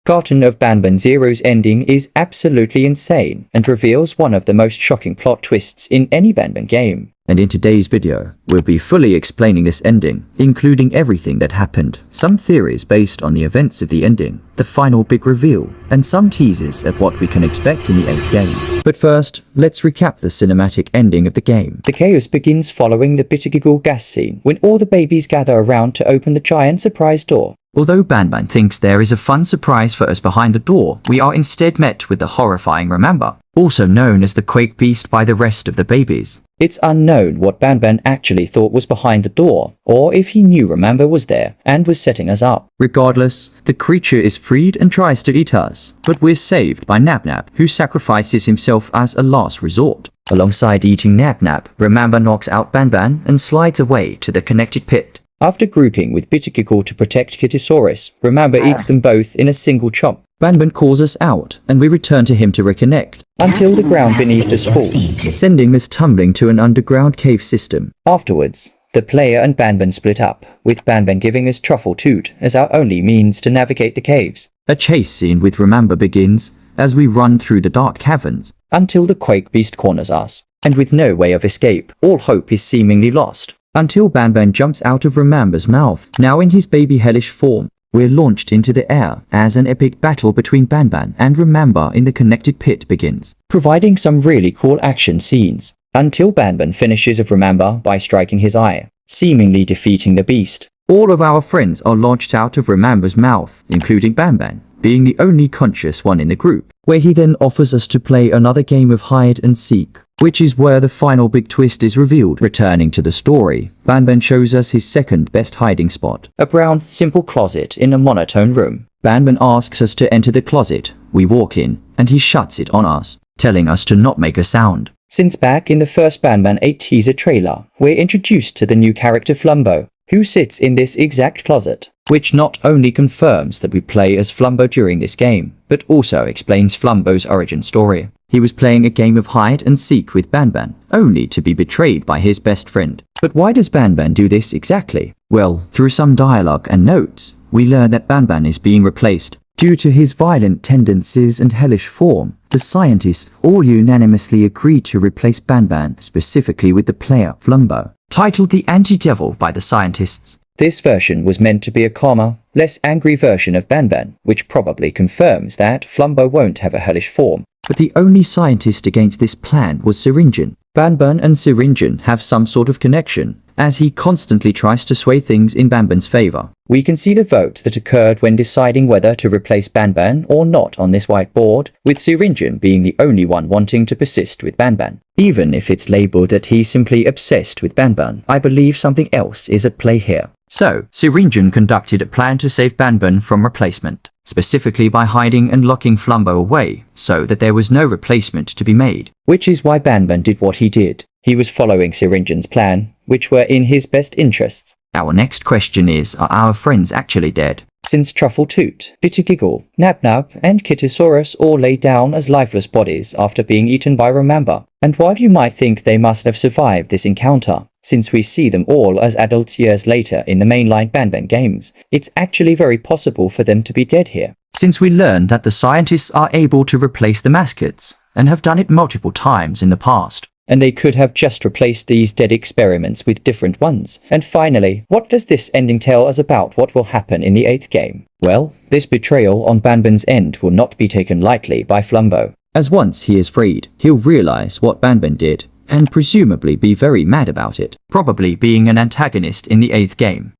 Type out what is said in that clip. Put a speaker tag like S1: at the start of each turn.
S1: Garten of Banban Zero's ending is absolutely insane and reveals one of the most shocking plot twists in any Banban game.
S2: And in today's video, we'll be fully explaining this ending, including everything that happened, some theories based on the events of the ending, the final big reveal, and some teasers at what we can expect in the 8th game. But first, let's recap the cinematic ending of the game.
S1: The chaos begins following the Bittergiggle gas scene, when all the babies gather around to open the giant surprise door.
S2: Although Banban thinks there is a fun surprise for us behind the door, we are instead met with the horrifying Remember, also known as the Quake Beast by the rest of the babies.
S1: It's unknown what Banban actually thought was behind the door, or if he knew Remember was there and was setting us up.
S2: Regardless, the creature is freed and tries to eat us, but we're saved by Nab Nab, who sacrifices himself as a last resort. Alongside eating Nab Nab, Remember knocks out Banban and slides away to the connected pit.
S1: After grouping with Bittergiggle to protect Kittysaurus, Remember eats them both in a single chomp.
S2: Banban calls us out, and we return to him to reconnect,
S1: until the ground beneath us falls,
S2: sending us tumbling to an underground cave system.
S1: Afterwards, the player and Banban split up, with Banban giving us Truffle Toot as our only means to navigate the caves.
S2: A chase scene with Remember begins, as we run through the dark caverns,
S1: until the Quake Beast corners us, and with no way of escape, all hope is seemingly lost. Until Banban jumps out of Remember's mouth, now in his baby hellish form. We're launched into the air as an epic battle between Banban and Remember in the connected pit begins, providing some really cool action scenes, until Banban finishes of Remember by striking his eye, seemingly defeating the beast.
S2: All of our friends are launched out of Remember's mouth, including Banban, being the only conscious one in the group, where he then offers us to play another game of hide and seek, which is where the final big twist is revealed. Returning to the story, Banban shows us his second best hiding spot,
S1: a brown, simple closet in a monotone room.
S2: Banban asks us to enter the closet. We walk in, and he shuts it on us, telling us to not make a sound.
S1: Since back in the first Banban 8 teaser trailer, we're introduced to the new character Flumbo, who sits in this exact closet, which not only confirms that we play as Flumbo during this game, but also explains Flumbo's origin story. He was playing a game of hide and seek with Banban, only to be betrayed by his best friend. But why does Banban do this exactly? Well, through some dialogue and notes, we learn that Banban is being replaced. Due to his violent tendencies and hellish form, the scientists all unanimously agreed to replace Banban, specifically with the player Flumbo, titled the Anti-Devil by the scientists. This version was meant to be a calmer, less angry version of Banban, which probably confirms that Flumbo won't have a hellish form.
S2: But the only scientist against this plan was Syringan. Banban and Syringan have some sort of connection, as he constantly tries to sway things in Banban's favor.
S1: We can see the vote that occurred when deciding whether to replace Banban or not on this whiteboard, with Syringan being the only one wanting to persist with Banban. Even if it's labeled that he's simply obsessed with Banban, I believe something else is at play here.
S2: So, Syringan conducted a plan to save Banban from replacement, specifically by hiding and locking Flumbo away, so that there was no replacement to be made.
S1: Which is why Banban did what he did. He was following Syringan's plan, which were in his best interests.
S2: Our next question is, are our friends actually dead?
S1: Since Truffle Toot, Bittergiggle, Nab Nab, and Kittysaurus all lay down as lifeless bodies after being eaten by Remember. And while you might think they must have survived this encounter, since we see them all as adults years later in the mainline Banban games, it's actually very possible for them to be dead here.
S2: Since we learned that the scientists are able to replace the mascots, and have done it multiple times in the past.
S1: And they could have just replaced these dead experiments with different ones. And finally, what does this ending tell us about what will happen in the 8th game? Well, this betrayal on Banban's end will not be taken lightly by Flumbo.
S2: As once he is freed, he'll realize what Banban did, and presumably be very mad about it, probably being an antagonist in the 8th game.